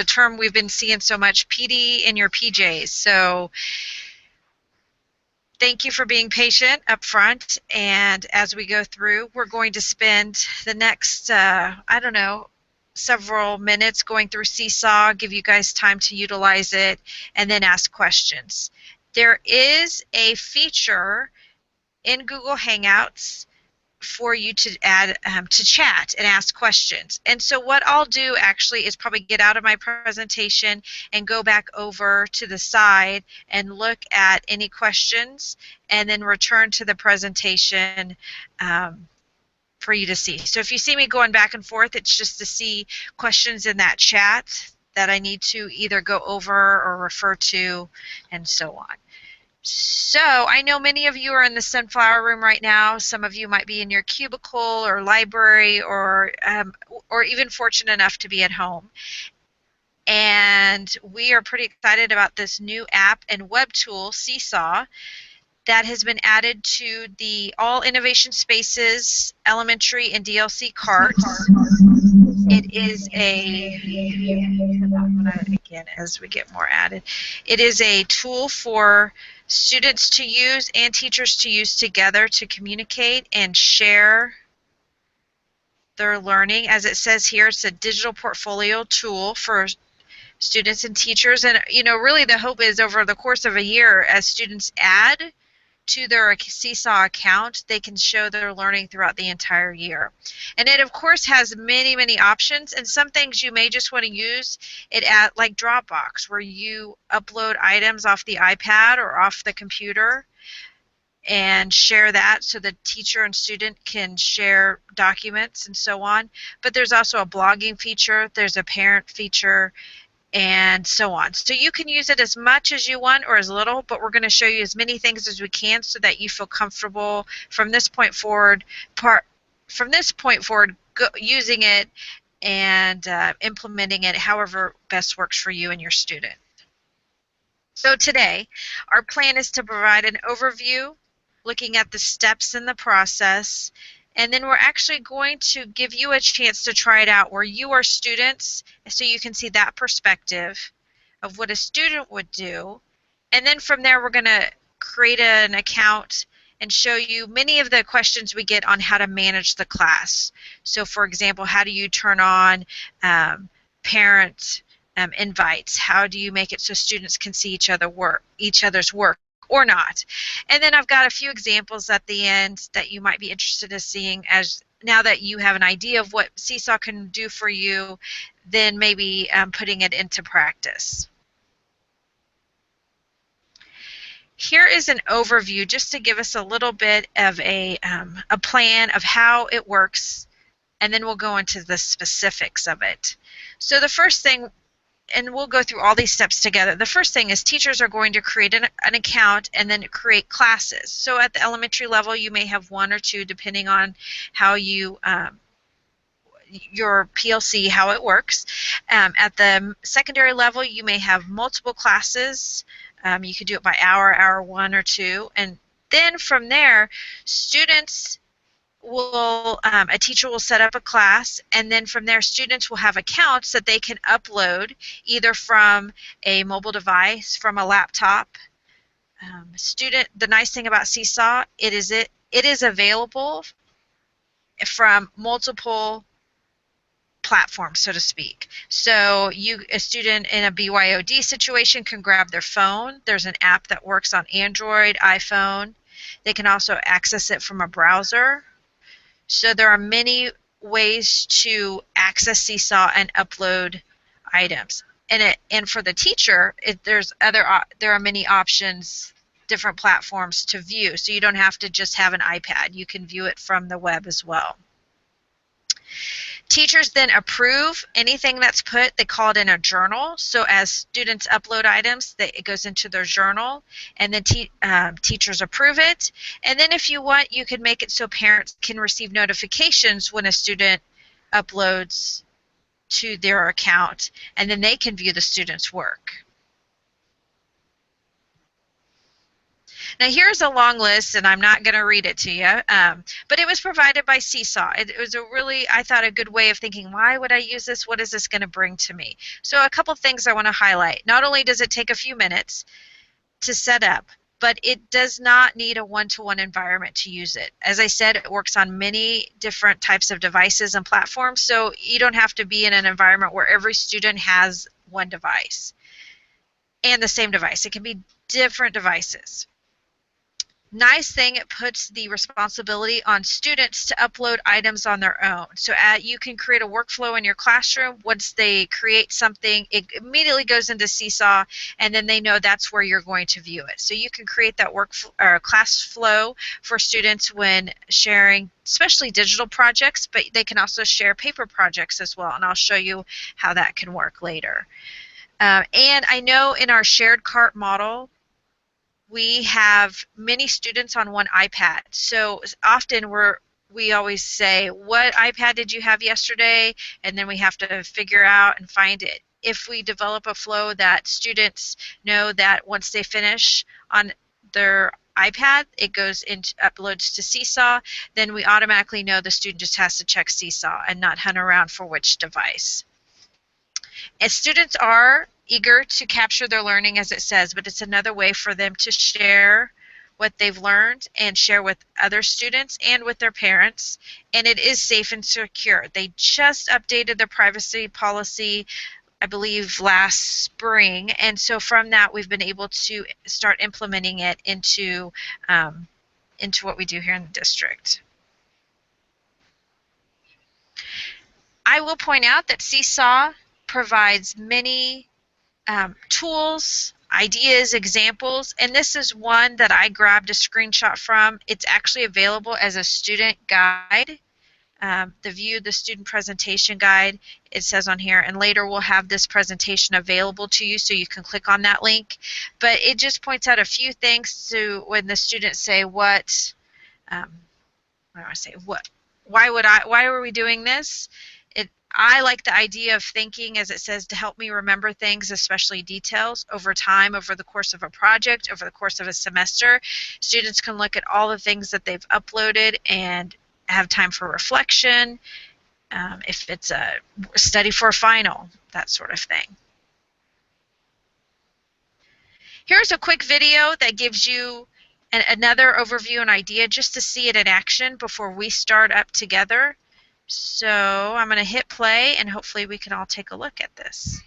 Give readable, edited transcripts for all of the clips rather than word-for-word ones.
the term we've been seeing so much, PD in your PJs. So thank you for being patient up front. And as we go through, we're going to spend the next, I don't know, several minutes going through Seesaw, give you guys time to utilize it, and then ask questions. There is a feature in Google Hangouts for you to add to chat and ask questions. And so what I'll do actually is probably get out of my presentation and go back over to the side and look at any questions and then return to the presentation for you to see. So if you see me going back and forth, it's just to see questions in that chat that I need to either go over or refer to and so on. So I know many of you are in the Sunflower Room right now. Some of you might be in your cubicle or library or even fortunate enough to be at home. And we are pretty excited about this new app and web tool, Seesaw, that has been added to the All Innovation Spaces Elementary and DLC carts. It is again, as we get more added, it is a tool for students to use and teachers to use together to communicate and share their learning. As it says here, it's a digital portfolio tool for students and teachers. And, you know, really the hope is over the course of a year, as students add to their Seesaw account, they can show their learning throughout the entire year. And it, of course, has many, many options, and some things you may just want to use it at, like Dropbox, where you upload items off the iPad or off the computer and share that so the teacher and student can share documents and so on. But there's also a blogging feature, there's a parent feature, and so on. So you can use it as much as you want or as little, but we're going to show you as many things as we can so that you feel comfortable from this point forward, using it and implementing it however best works for you and your student. So today, our plan is to provide an overview, looking at the steps in the process, and then we're actually going to give you a chance to try it out where you are students, so you can see that perspective of what a student would do. And then from there, we're going to create an account and show you many of the questions we get on how to manage the class. So for example, how do you turn on parent invites? How do you make it so students can see each other's work? Or not. And then I've got a few examples at the end that you might be interested in seeing, as now that you have an idea of what Seesaw can do for you, then maybe putting it into practice. Here is an overview just to give us a little bit of a plan of how it works, and then we'll go into the specifics of it. So the first thing, and we'll go through all these steps together. The first thing is teachers are going to create an account and then create classes. So at the elementary level, you may have one or two, depending on how you your PLC, how it works. At the secondary level, you may have multiple classes. You could do it by hour, one or two, and then from there, students will a teacher will set up a class, and then from there students will have accounts that they can upload either from a mobile device, from a laptop. The nice thing about Seesaw, it is available from multiple platforms, so to speak. So a student in a BYOD situation can grab their phone. There's an app that works on Android, iPhone. They can also access it from a browser. So there are many ways to access Seesaw and upload items. And for the teacher, there are many options, different platforms to view. So you don't have to just have an iPad. You can view it from the web as well. Teachers then approve anything that's put. They call it in a journal. So as students upload items, it goes into their journal, and then teachers approve it. And then if you want, you can make it so parents can receive notifications when a student uploads to their account, and then they can view the student's work. Now here's a long list, and I'm not going to read it to you, but it was provided by Seesaw. It was a really, I thought, a good way of thinking, why would I use this? What is this going to bring to me? So a couple things I want to highlight. Not only does it take a few minutes to set up, but it does not need a one-to-one environment to use it. As I said, it works on many different types of devices and platforms, so you don't have to be in an environment where every student has one device and the same device. It can be different devices. Nice thing, it puts the responsibility on students to upload items on their own. So you can create a workflow in your classroom. Once they create something, it immediately goes into Seesaw, and then they know that's where you're going to view it. So you can create that class flow for students when sharing, especially digital projects, but they can also share paper projects as well, and I'll show you how that can work later. And I know in our shared cart model, we have many students on one iPad. So often we always say, what iPad did you have yesterday? And then we have to figure out and find it. If we develop a flow that students know that once they finish on their iPad, it goes into uploads to Seesaw, then we automatically know the student just has to check Seesaw and not hunt around for which device. And students are eager to capture their learning, as it says, but it's another way for them to share what they've learned and share with other students and with their parents. And it is safe and secure. They just updated their privacy policy, I believe, last spring. And so from that, we've been able to start implementing it into what we do here in the district. I will point out that Seesaw provides many tools, ideas, examples, and this is one that I grabbed a screenshot from. It's actually available as a student guide. The student presentation guide, it says on here, and later we'll have this presentation available to you so you can click on that link. But it just points out a few things to when the students say what do I say, why are we doing this? I like the idea of thinking, as it says, to help me remember things, especially details, over time, over the course of a project, over the course of a semester. Students can look at all the things that they've uploaded and have time for reflection, if it's a study for a final, that sort of thing. Here's a quick video that gives you another overview and idea just to see it in action before we start up together. So I'm going to hit play, and hopefully we can all take a look at this.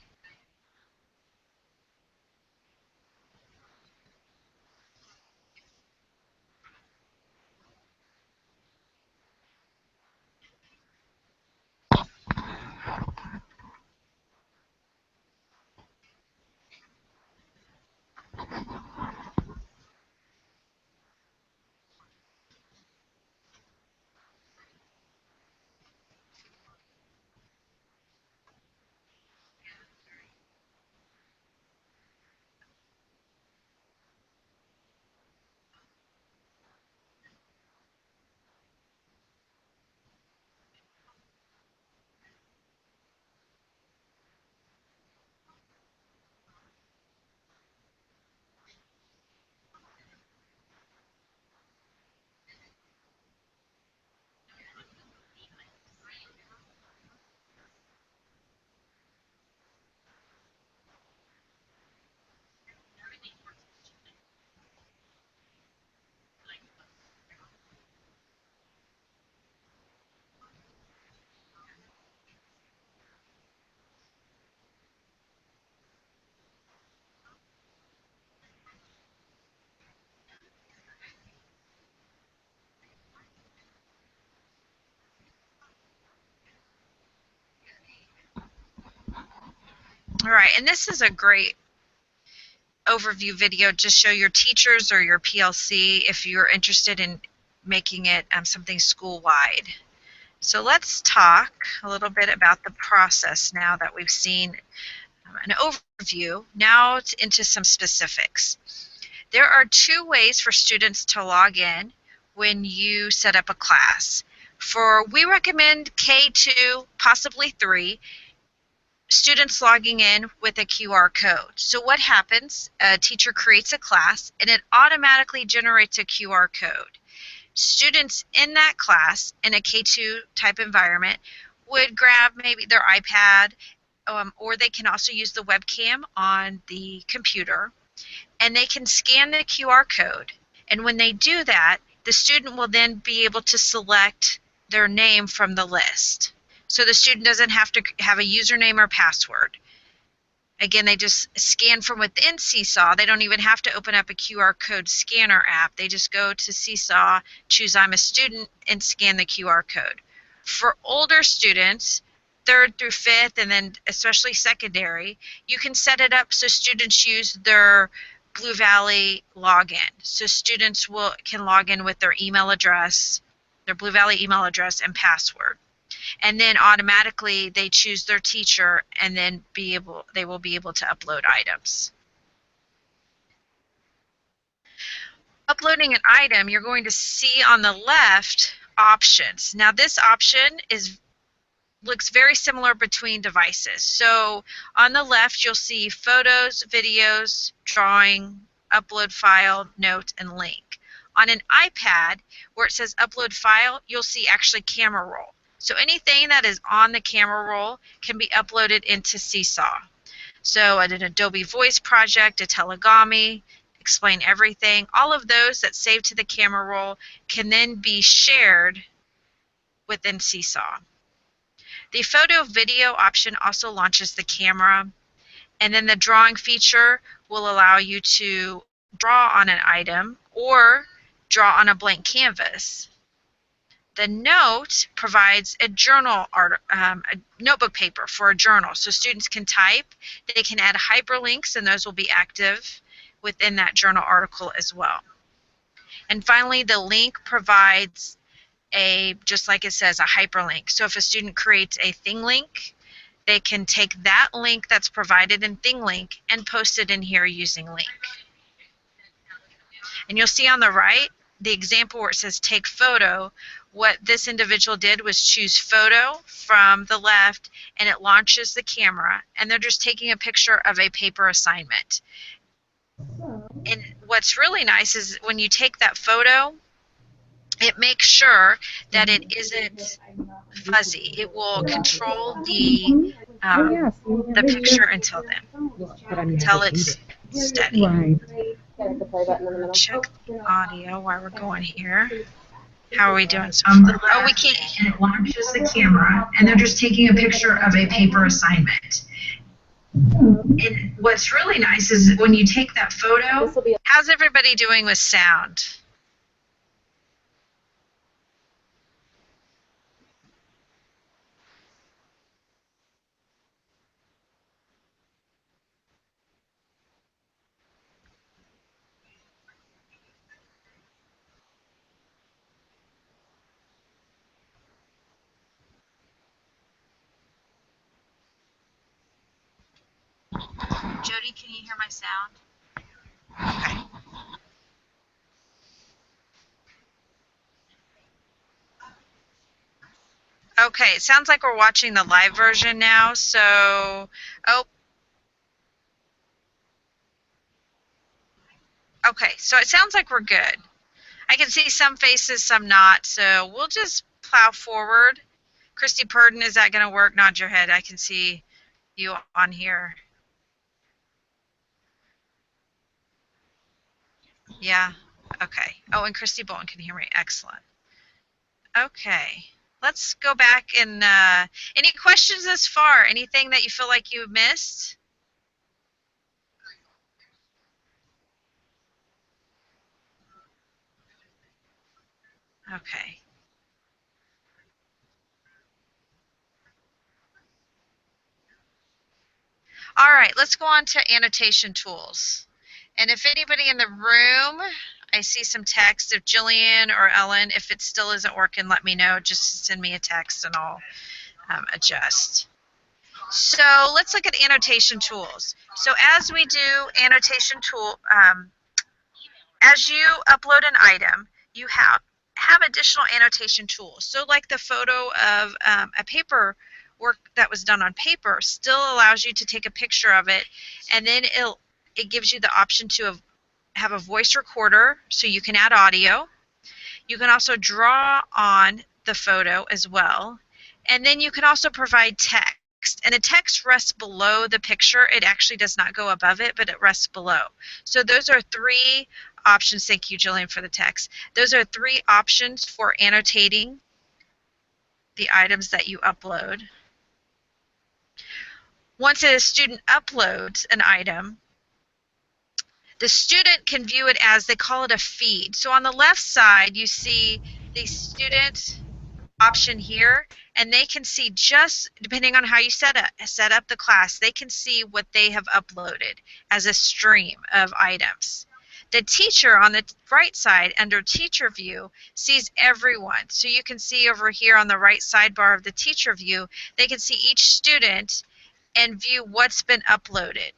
All right, and this is a great overview video. Just show your teachers or your PLC if you're interested in making it something school-wide. So let's talk a little bit about the process now that we've seen an overview. Now into some specifics. There are two ways for students to log in when you set up a class. We recommend K2, possibly 3. students logging in with a QR code. So what happens? A teacher creates a class and it automatically generates a QR code. Students in that class in a K2 type environment would grab maybe their iPad, or they can also use the webcam on the computer, and they can scan the QR code. And when they do that, the student will then be able to select their name from the list. So the student doesn't have to have a username or password. Again, they just scan from within Seesaw. They don't even have to open up a QR code scanner app. They just go to Seesaw, choose I'm a student, and scan the QR code. For older students, 3rd through 5th, and then especially secondary, you can set it up so students use their Blue Valley login. So students can log in with their email address, their Blue Valley email address and password. And then automatically they choose their teacher, and then they will be able to upload items. Uploading an item, you're going to see on the left options. Now this option looks very similar between devices. So on the left you'll see photos, videos, drawing, upload file, note, and link. On an iPad where it says upload file, you'll see actually camera roll. So anything that is on the camera roll can be uploaded into Seesaw. So an Adobe Voice project, a telegami, explain everything, all of those that save to the camera roll can then be shared within Seesaw. The photo video option also launches the camera, and then the drawing feature will allow you to draw on an item or draw on a blank canvas. The note provides a notebook paper for a journal, so students can type. They can add hyperlinks, and those will be active within that journal article as well. And finally, the link provides just like it says, a hyperlink. So if a student creates a ThingLink, they can take that link that's provided in ThingLink and post it in here using link. And you'll see on the right, the example where it says take photo, what this individual did was choose photo from the left, and it launches the camera, and they're just taking a picture of a paper assignment. And what's really nice is when you take that photo, it makes sure that it isn't fuzzy. It will control the picture until it's steady. Check the audio while we're going here. How are we doing? Oh, we can't. And it launches the camera, and they're just taking a picture of a paper assignment. And what's really nice is when you take that photo, how's everybody doing with sound? Jody, can you hear my sound? Okay. Okay, it sounds like we're watching the live version now, so, okay, so it sounds like we're good. I can see some faces, some not, so we'll just plow forward. Christy Purdon, is that going to work? Nod your head. I can see you on here. Yeah, okay. Oh, and Christy Bolton can hear me. Excellent. Okay, let's go back and any questions thus far? Anything that you feel like you missed? Okay. All right, let's go on to annotation tools. And if anybody in the room, I see some text. If Jillian or Ellen, if it still isn't working, let me know. Just send me a text and I'll adjust. So let's look at annotation tools. So as we do annotation tool, as you upload an item, you have additional annotation tools. So like the photo of a paper work that was done on paper still allows you to take a picture of it, and then it gives you the option to have a voice recorder so you can add audio. You can also draw on the photo as well. And then you can also provide text. And the text rests below the picture. It actually does not go above it, but it rests below. So those are three options. Thank you, Jillian, for the text. Those are three options for annotating the items that you upload. Once a student uploads an item, the student can view it as, they call it a feed. So on the left side, you see the student option here, and they can see, just depending on how you set up the class, they can see what they have uploaded as a stream of items. The teacher on the right side under teacher view sees everyone. So you can see over here on the right sidebar of the teacher view, they can see each student and view what's been uploaded.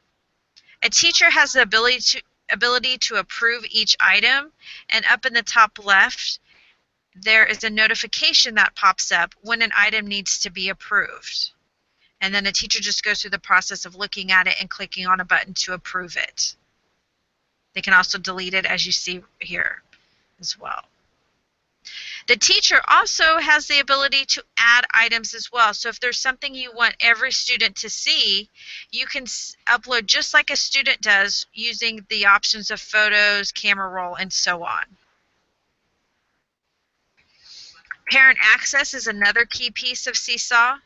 A teacher has the ability to approve each item, and up in the top left there is a notification that pops up when an item needs to be approved. And then the teacher just goes through the process of looking at it and clicking on a button to approve it. They can also delete it, as you see here as well. The teacher also has the ability to add items as well. So if there's something you want every student to see, you can upload just like a student does using the options of photos, camera roll, and so on. Parent access is another key piece of Seesaw.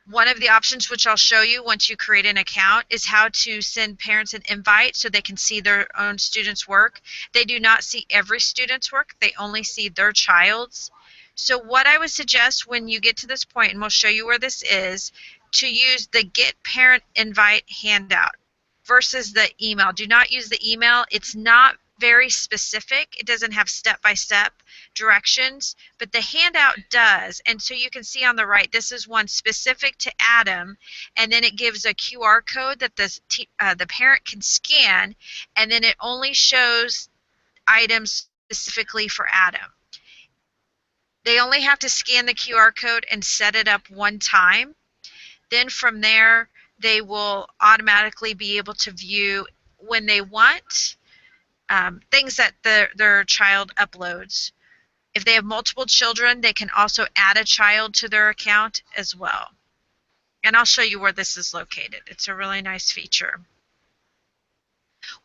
One of the options, which I'll show you once you create an account, is how to send parents an invite so they can see their own students' work. They do not see every student's work. They only see their child's. So what I would suggest when you get to this point, and we'll show you where this is, to use the Get Parent Invite handout versus the email. Do not use the email. It's not very specific. It doesn't have step-by-step directions, but the handout does. And so you can see on the right, this is one specific to Adam, and then it gives a QR code that the parent can scan, and then it only shows items specifically for Adam. They only have to scan the QR code and set it up one time. Then from there, they will automatically be able to view when they want things that their child uploads. If they have multiple children, they can also add a child to their account as well. And I'll show you where this is located. It's a really nice feature.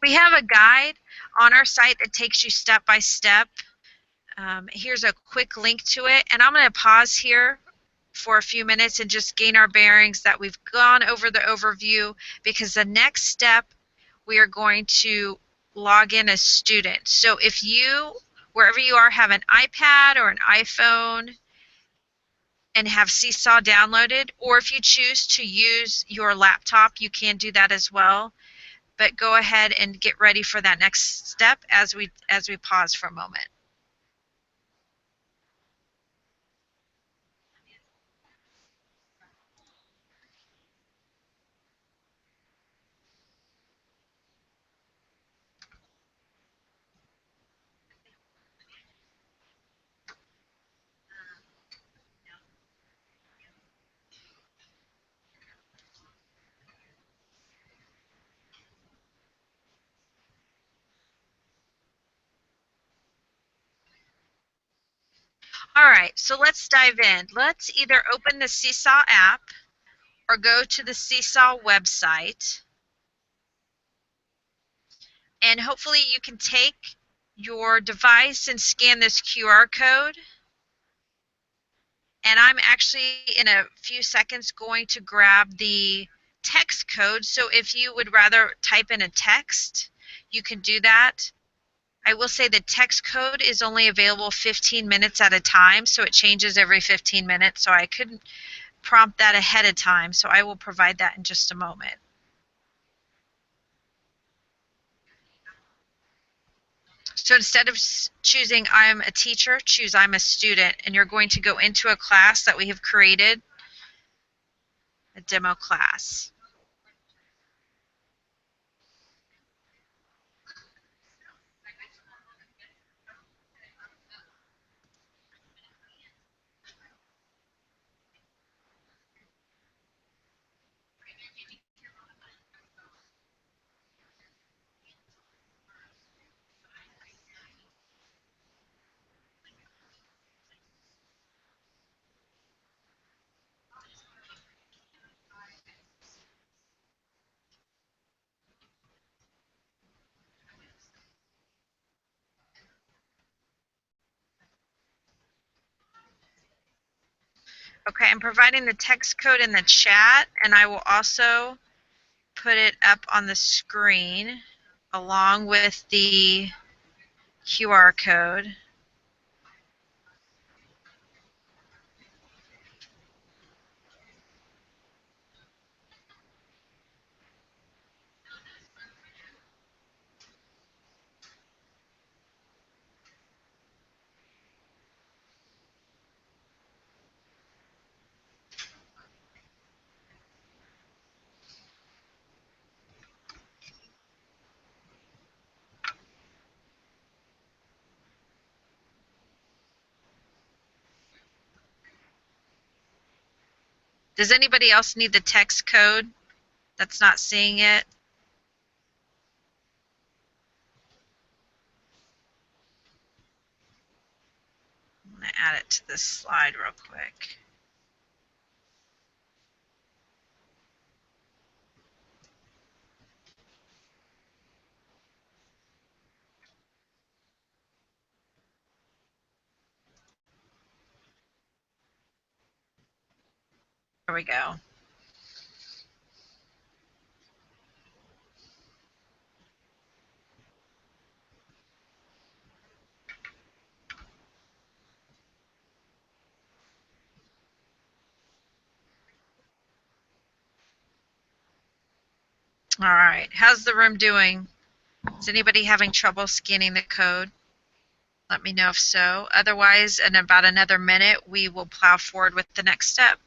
We have a guide on our site that takes you step by step. Here's a quick link to it. And I'm going to pause here for a few minutes and just gain our bearings that we've gone over the overview, because the next step we are going to log in as students. So if you, wherever you are, have an iPad or an iPhone and have Seesaw downloaded, or if you choose to use your laptop, you can do that as well. But go ahead and get ready for that next step as we pause for a moment. All right, so let's dive in. Let's either open the Seesaw app or go to the Seesaw website. And hopefully you can take your device and scan this QR code. And I'm actually in a few seconds going to grab the text code. So if you would rather type in a text, you can do that. I will say the text code is only available 15 minutes at a time, so it changes every 15 minutes. So I couldn't prompt that ahead of time, so I will provide that in just a moment. So instead of choosing I'm a teacher, choose I'm a student, and you're going to go into a class that we have created, a demo class. Okay, I'm providing the text code in the chat, and I will also put it up on the screen along with the QR code. Does anybody else need the text code that's not seeing it? I'm going to add it to this slide real quick. There we go. All right, how's the room doing? Is anybody having trouble scanning the code? Let me know if so. Otherwise, in about another minute, we will plow forward with the next step.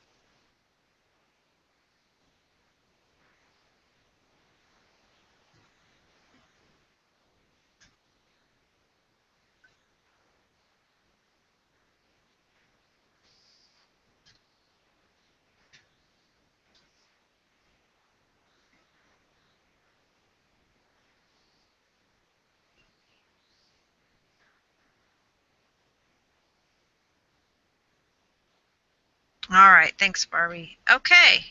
All right, thanks, Barbie. Okay,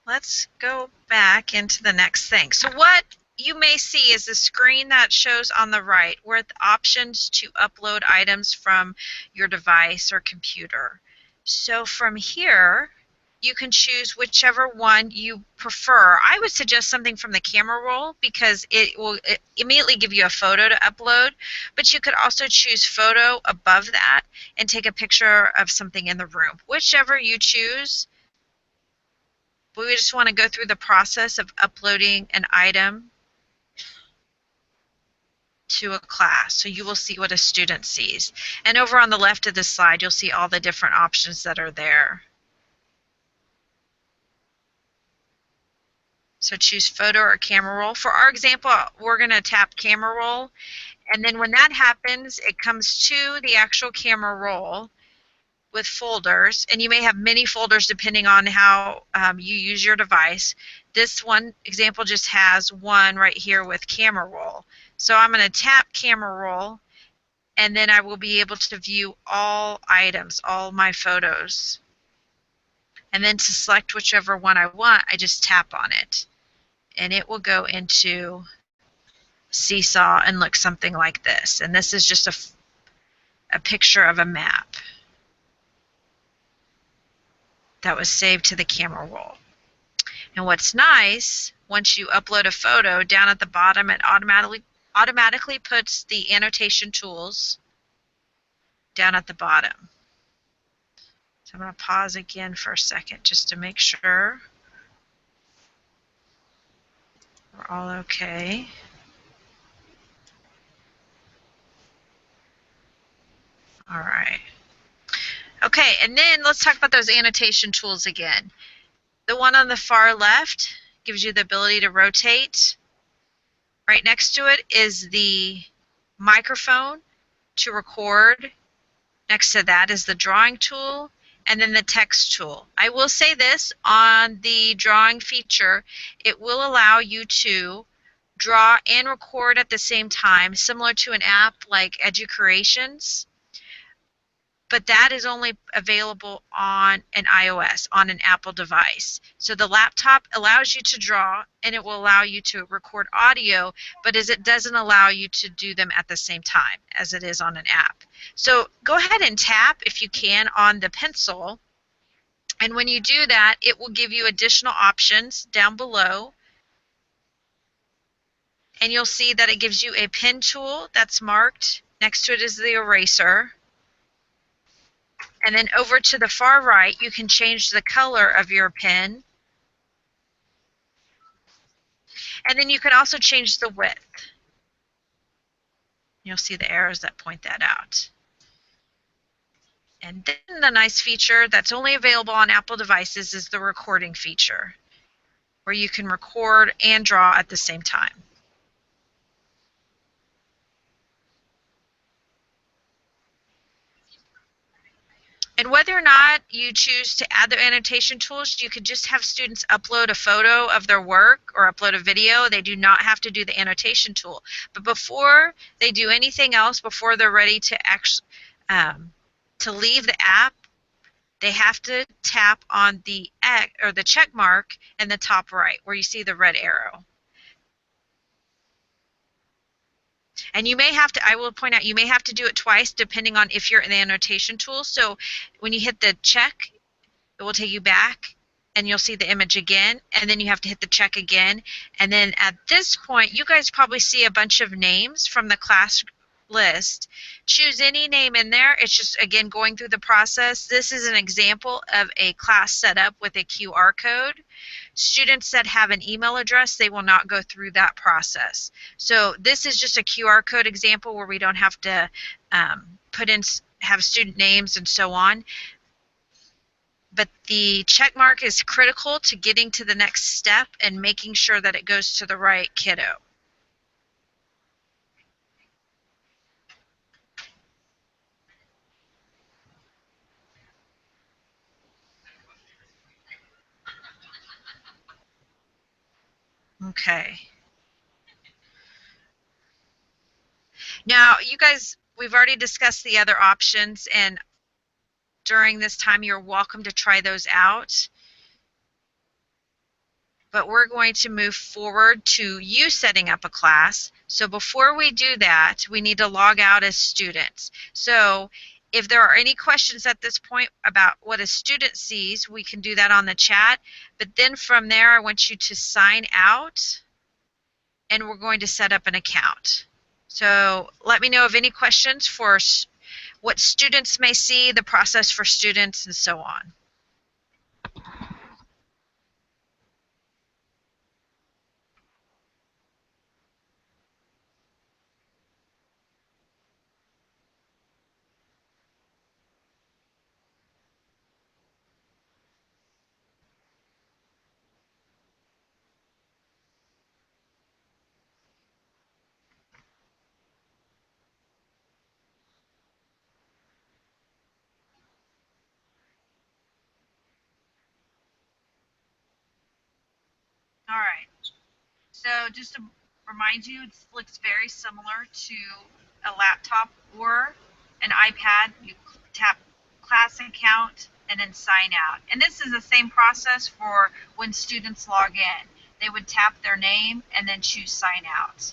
let's go back into the next thing. So what you may see is the screen that shows on the right with options to upload items from your device or computer. So from here, you can choose whichever one you prefer. I would suggest something from the camera roll because it will immediately give you a photo to upload, but you could also choose photo above that and take a picture of something in the room. Whichever you choose, we just want to go through the process of uploading an item to a class. So you will see what a student sees. And over on the left of this slide, you'll see all the different options that are there. So choose photo or camera roll. For our example, we're going to tap camera roll. And then when that happens, it comes to the actual camera roll with folders. And you may have many folders depending on how you use your device. This one example just has one right here with camera roll. So I'm going to tap camera roll, and then I will be able to view all items, all my photos. And then to select whichever one I want, I just tap on it. And it will go into Seesaw and look something like this. And this is just a picture of a map that was saved to the camera roll. And what's nice, once you upload a photo, down at the bottom it automatically puts the annotation tools down at the bottom. So I'm going to pause again for a second just to make sure we're all okay. All right. Okay, and then let's talk about those annotation tools again. The one on the far left gives you the ability to rotate. Right next to it is the microphone to record. Next to that is the drawing tool, and then the text tool. I will say this, on the drawing feature, it will allow you to draw and record at the same time, similar to an app like EduCreations. but that is only available on an iOS, on an Apple device. So the laptop allows you to draw, and it will allow you to record audio, but it doesn't allow you to do them at the same time as it is on an app. So go ahead and tap, if you can, on the pencil, and when you do that, it will give you additional options down below, and you'll see that it gives you a pen tool that's marked. Next to it is the eraser. And then over to the far right, you can change the color of your pen. And then you can also change the width. You'll see the arrows that point that out. And then the nice feature that's only available on Apple devices is the recording feature, where you can record and draw at the same time. And whether or not you choose to add the annotation tools, you could just have students upload a photo of their work or upload a video. They do not have to do the annotation tool. But before they do anything else, before they're ready to actually to leave the app, they have to tap on the X or the check mark in the top right where you see the red arrow. And you may have to, I will point out, you may have to do it twice depending on if you're in the annotation tool. So when you hit the check, it will take you back and you'll see the image again, and then you have to hit the check again. And then at this point, you guys probably see a bunch of names from the class list. Choose any name in there. It's just, again, going through the process. This is an example of a class setup with a QR code. Students that have an email address, they will not go through that process. So this is just a QR code example where we don't have to have student names and so on. But the check mark is critical to getting to the next step and making sure that it goes to the right kiddo. Okay. Now, you guys, we've already discussed the other options, and during this time, you're welcome to try those out. But we're going to move forward to you setting up a class. So before we do that, we need to log out as students. So if there are any questions at this point about what a student sees, we can do that on the chat. But then from there, I want you to sign out, and we're going to set up an account. So let me know of any questions for what students may see, the process for students, and so on. All right. So just to remind you, it looks very similar to a laptop or an iPad. You tap class account and then sign out. And this is the same process for when students log in. They would tap their name and then choose sign out.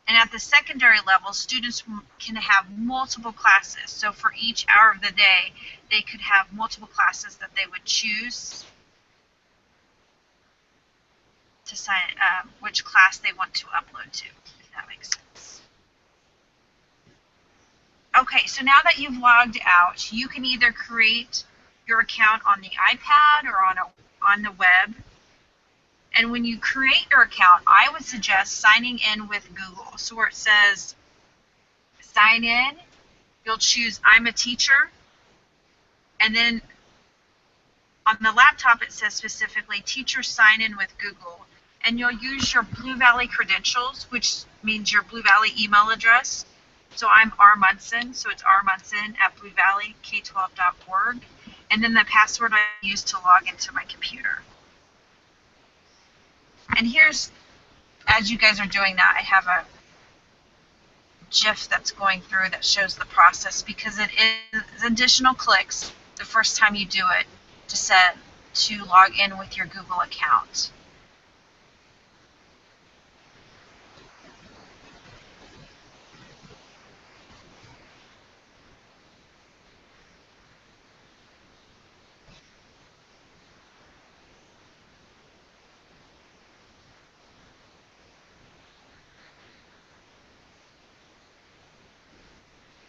And at the secondary level, students can have multiple classes. So for each hour of the day, they could have multiple classes that they would choose to sign which class they want to upload to, if that makes sense. Okay, so now that you've logged out, you can either create your account on the iPad or on the web. And when you create your account, I would suggest signing in with Google. So where it says sign in, you'll choose I'm a teacher. And then on the laptop, it says specifically teacher sign in with Google. And you'll use your Blue Valley credentials, which means your Blue Valley email address. So I'm R. Munson, so it's rmunson@bluevalleyk12.org. And then the password I use to log into my computer. And here's, as you guys are doing that, I have a GIF that's going through that shows the process, because it is additional clicks the first time you do it to log in with your Google account.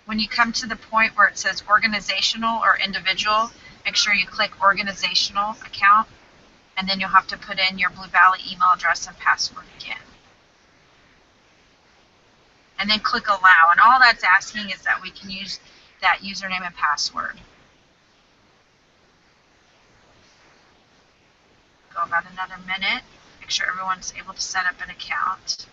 When you come to the point where it says organizational or individual, make sure you click organizational account, and then you'll have to put in your Blue Valley email address and password again. And then click allow, and all that's asking is that we can use that username and password. Go about another minute, make sure everyone's able to set up an account.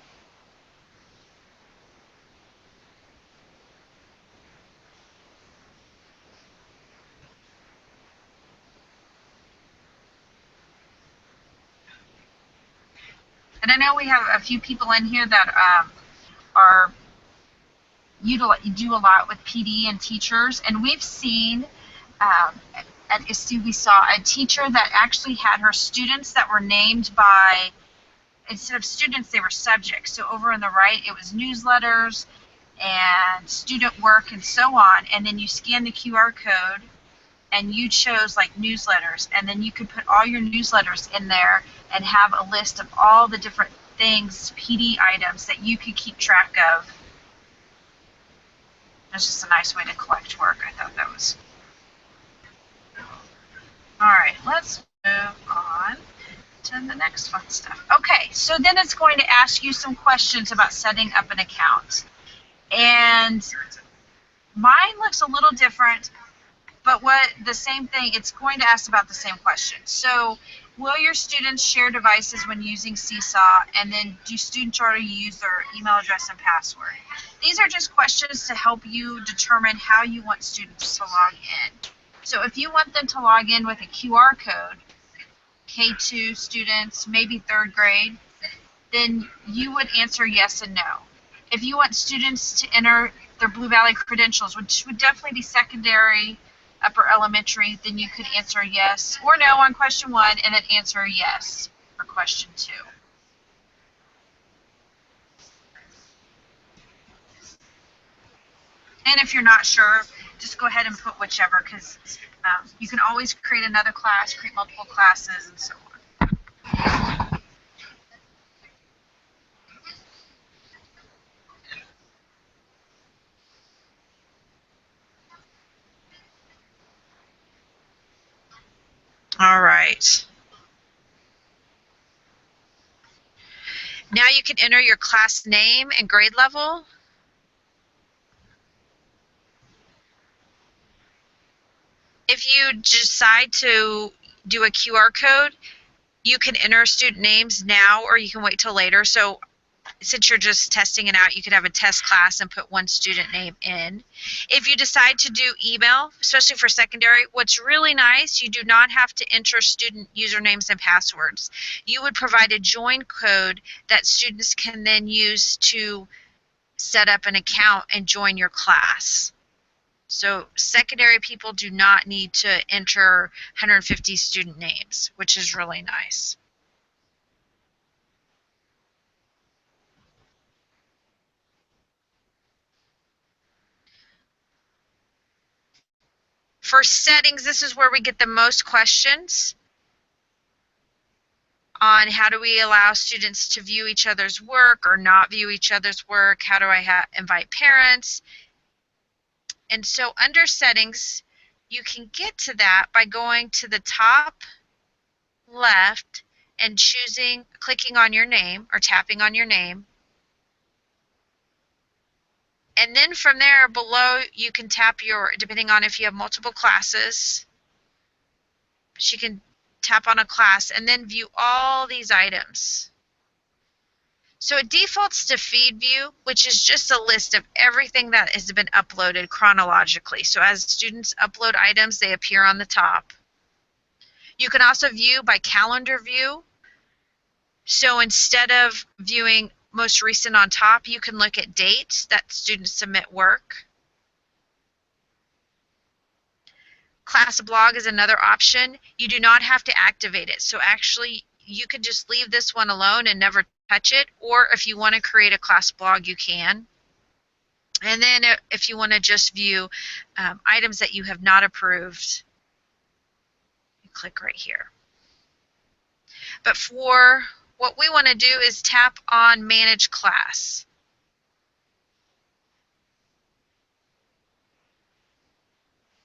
And I know we have a few people in here that do a lot with PD and teachers, and we've seen at ISTE, we saw a teacher that actually had her students that were named by, instead of students, they were subjects. So over on the right, it was newsletters and student work and so on, and then you scan the QR code and you chose like newsletters, and then you could put all your newsletters in there and have a list of all the different things, PD items that you could keep track of. That's just a nice way to collect work. I thought that was. All right, let's move on to the next fun stuff. Okay, so then it's going to ask you some questions about setting up an account. And mine looks a little different, but the same thing, it's going to ask about the same question. So, will your students share devices when using Seesaw? And then do students already use their email address and password? These are just questions to help you determine how you want students to log in. So if you want them to log in with a QR code, K2 students, maybe 3rd grade, then you would answer yes and no. If you want students to enter their Blue Valley credentials, which would definitely be secondary, upper elementary, then you could answer yes or no on question 1, and then answer yes for question 2. And if you're not sure, just go ahead and put whichever, because you can always create another class, create multiple classes, and so on. All right. Now you can enter your class name and grade level. If you decide to do a QR code, you can enter student names now, or you can wait till later. So since you're just testing it out, you could have a test class and put one student name in. If you decide to do email, especially for secondary, what's really nice, you do not have to enter student usernames and passwords. You would provide a join code that students can then use to set up an account and join your class. So secondary people do not need to enter 150 student names, which is really nice. For settings, this is where we get the most questions on how do we allow students to view each other's work or not view each other's work. How do I invite parents? And so under settings, you can get to that by going to the top left and clicking on your name or tapping on your name. And then from there below, you can tap depending on if you have multiple classes, you can tap on a class and then view all these items. So it defaults to feed view, which is just a list of everything that has been uploaded chronologically. So as students upload items, they appear on the top. You can also view by calendar view. So instead of viewing most recent on top, you can look at dates that students submit work. Class blog is another option. You do not have to activate it. So actually, you could just leave this one alone and never touch it. Or if you want to create a class blog, you can. And then if you want to just view items that you have not approved, you click right here. But for what we want to do is tap on Manage Class.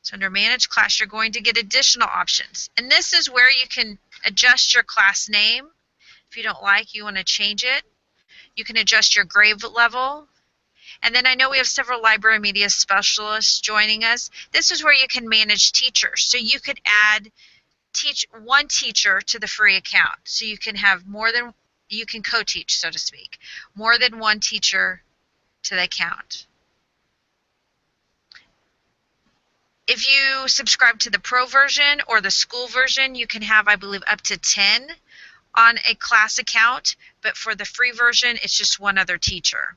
So under Manage Class, you're going to get additional options. And this is where you can adjust your class name. If you don't like, you want to change it. You can adjust your grade level. And then I know we have several library media specialists joining us. This is where you can manage teachers. So you could add one teacher to the free account. So you can have you can co-teach, so to speak, more than one teacher to the account. If you subscribe to the pro version or the school version, you can have, I believe, up to 10 on a class account, but for the free version, it's just one other teacher.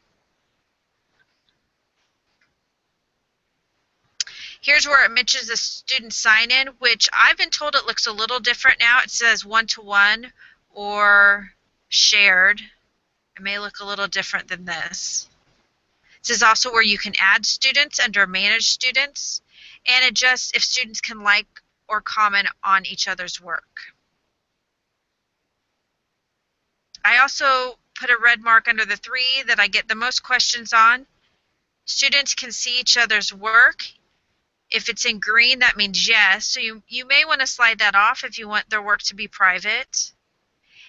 Here's where it mentions the student sign-in, which I've been told it looks a little different now. It says one-to-one or shared. It may look a little different than this. This is also where you can add students under Manage Students and adjust if students can like or comment on each other's work. I also put a red mark under the 3 that I get the most questions on. Students can see each other's work. If it's in green, that means yes. So you may want to slide that off if you want their work to be private.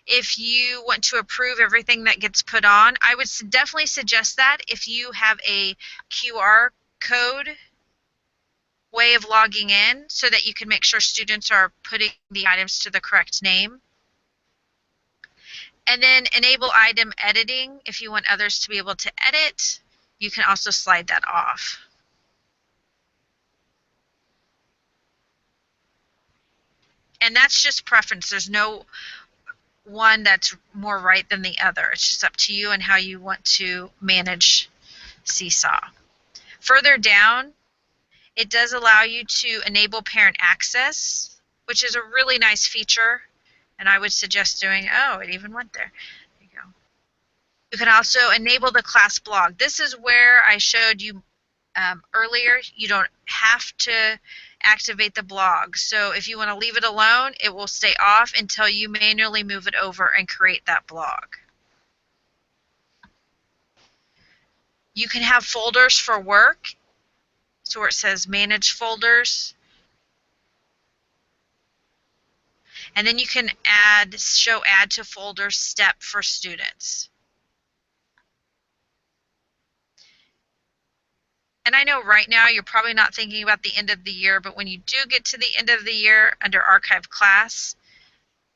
If you want to approve everything that gets put on, I would definitely suggest that if you have a QR code way of logging in so that you can make sure students are putting the items to the correct name. And then enable item editing. If you want others to be able to edit, you can also slide that off. And that's just preference. There's no one that's more right than the other. It's just up to you and how you want to manage Seesaw. Further down, it does allow you to enable parent access, which is a really nice feature. And I would suggest doing, oh, it even went there. There you go. You can also enable the class blog. This is where I showed you earlier. You don't have to activate the blog. So if you want to leave it alone, it will stay off until you manually move it over and create that blog. You can have folders for work. So where it says Manage Folders. And then you can show Add to Folders step for students. And I know right now you're probably not thinking about the end of the year, but when you do get to the end of the year under Archive Class,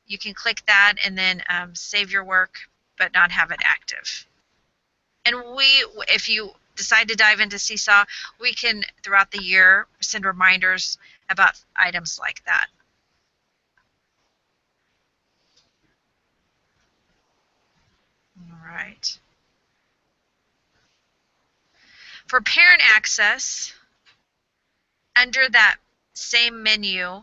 you can click that and then save your work, but not have it active. And if you decide to dive into Seesaw, we can, throughout the year, send reminders about items like that. All right. For parent access, under that same menu,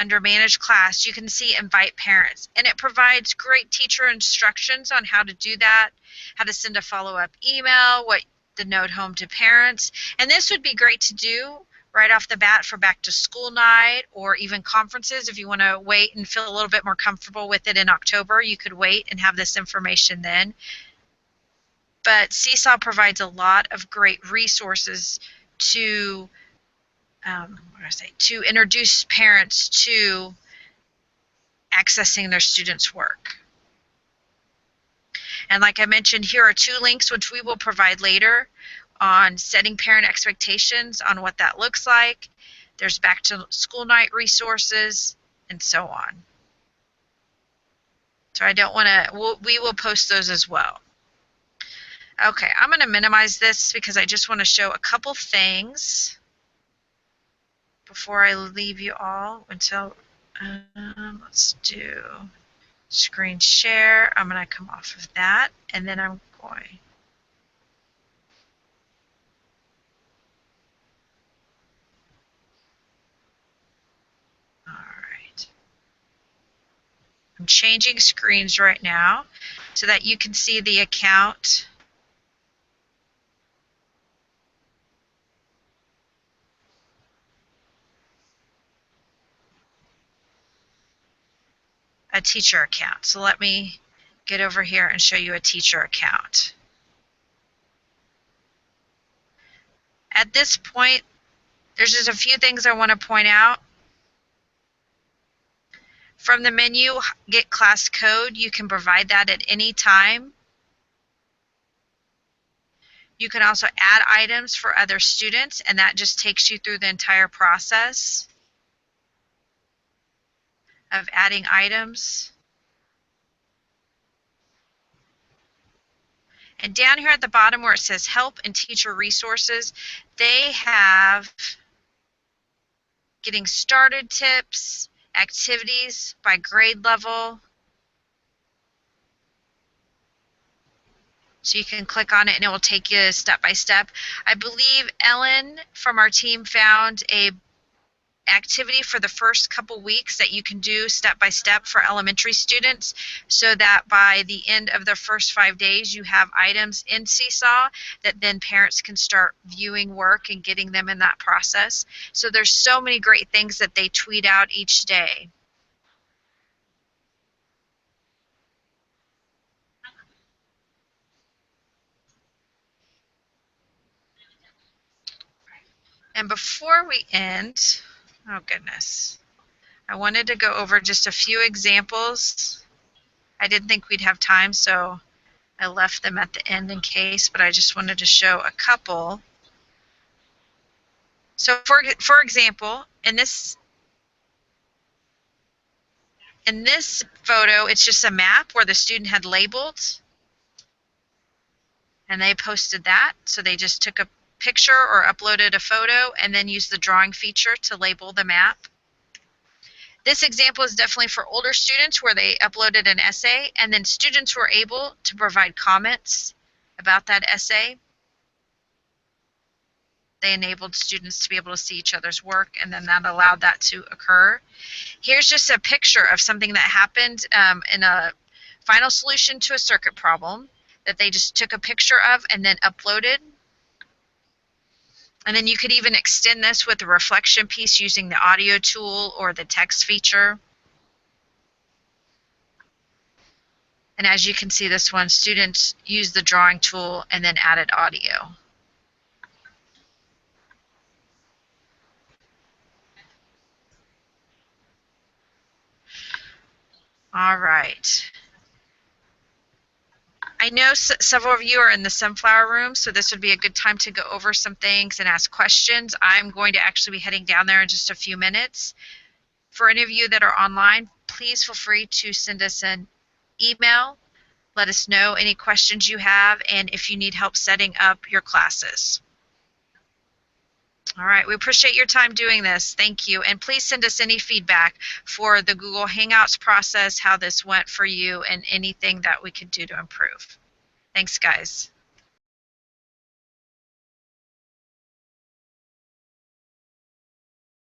under Manage Class, you can see Invite Parents. And it provides great teacher instructions on how to do that, how to send a follow-up email, what the note home to parents. And this would be great to do right off the bat for back to school night or even conferences. If you want to wait and feel a little bit more comfortable with it in October, you could wait and have this information then. But Seesaw provides a lot of great resources to introduce parents to accessing their students' work. And like I mentioned, here are 2 links which we will provide later on setting parent expectations on what that looks like. There's back to school night resources and so on. So I don't want to, we will post those as well. Okay, I'm going to minimize this because I just want to show a couple things before I leave you all until, let's do screen share. I'm going to come off of that, and then I'm boy. All right. I'm changing screens right now so that you can see the account. A teacher account. So let me get over here and show you a teacher account. At this point, there's just a few things I want to point out. From the menu, get class code, you can provide that at any time. You can also add items for other students, and that just takes you through the entire process of adding items. And down here at the bottom where it says help and teacher resources, they have getting started tips, activities by grade level. So you can click on it and it will take you step by step. I believe Ellen from our team found a activity for the first couple weeks that you can do step by step for elementary students, so that by the end of the first 5 days you have items in Seesaw that then parents can start viewing work and getting them in that process. So there's so many great things that they tweet out each day. And before we end, oh goodness, I wanted to go over just a few examples. I didn't think we'd have time, so I left them at the end in case, but I just wanted to show a couple. So for example, in this photo, it's just a map where the student had labeled, and they posted that. So they just took a picture or uploaded a photo and then used the drawing feature to label the map. This example is definitely for older students where they uploaded an essay and then students were able to provide comments about that essay. They enabled students to be able to see each other's work, and then that allowed that to occur. Here's just a picture of something that happened in a final solution to a circuit problem that they just took a picture of and then uploaded. And then you could even extend this with a reflection piece using the audio tool or the text feature. And as you can see, this one, students used the drawing tool and then added audio. All right. I know several of you are in the sunflower room, so this would be a good time to go over some things and ask questions. I'm going to actually be heading down there in just a few minutes. For any of you that are online, please feel free to send us an email. Let us know any questions you have and if you need help setting up your classes. All right, we appreciate your time doing this. Thank you. And please send us any feedback for the Google Hangouts process, how this went for you, and anything that we could do to improve. Thanks, guys.